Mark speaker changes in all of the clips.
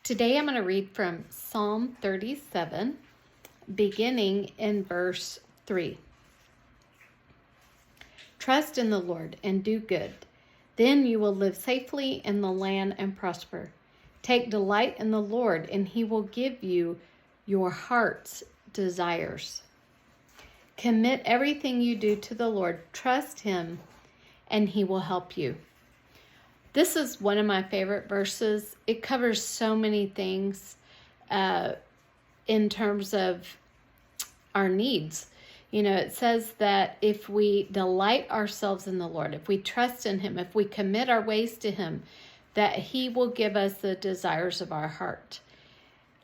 Speaker 1: Today I'm going to read from Psalm 37, beginning in verse 3. Trust in the Lord and do good. Then you will live safely in the land and prosper. Take delight in the Lord, and he will give you your heart's desires. Commit everything you do to the Lord. Trust him, and he will help you. This is one of my favorite verses. It covers so many things in terms of our needs. You know, it says that if we delight ourselves in the Lord, if we trust in him, if we commit our ways to him, that he will give us the desires of our heart.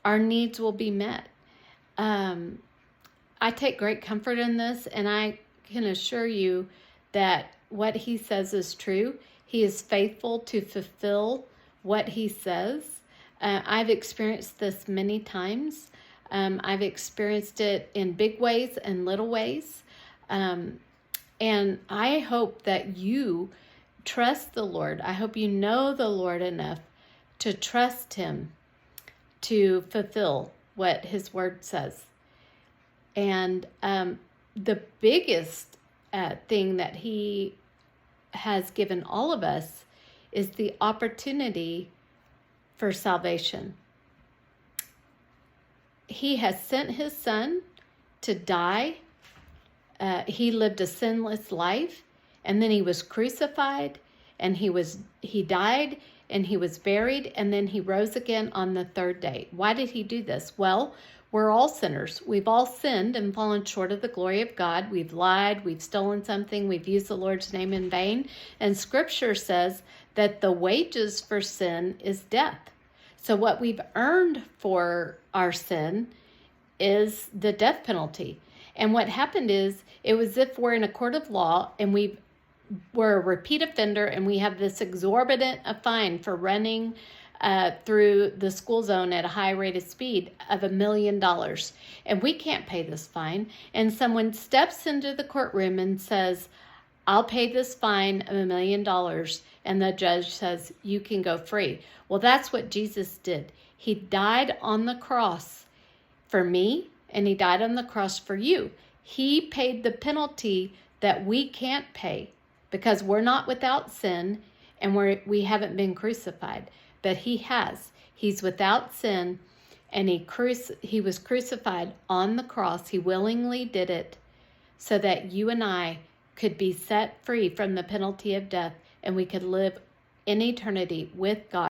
Speaker 1: Our needs will be met. I take great comfort in this, and I can assure you that what he says is true. He is faithful to fulfill what he says. I've experienced this many times. I've experienced it in big ways and little ways. And I hope that you trust the Lord. I hope you know the Lord enough to trust him to fulfill what his word says. And the biggest thing that he has given all of us is the opportunity for salvation. He has sent his son to die. He lived a sinless life, and then he was crucified, and he died, and he was buried, and then he rose again on the third day. Why did he do this? Well, we're all sinners. We've all sinned and fallen short of the glory of God. We've lied, we've stolen something, we've used the Lord's name in vain. And Scripture says that the wages for sin is death. So what we've earned for our sin is the death penalty. And what happened is, it was as if we're in a court of law and we're a repeat offender, and we have this exorbitant fine for running through the school zone at a high rate of speed of $1 million. And we can't pay this fine. And someone steps into the courtroom and says, I'll pay this fine of $1 million. And the judge says, you can go free. Well, that's what Jesus did. He died on the cross for me, and he died on the cross for you. He paid the penalty that we can't pay because we're not without sin and we haven't been crucified. But he has. He's without sin, and he was crucified on the cross. He willingly did it so that you and I could be set free from the penalty of death, and we could live in eternity with God.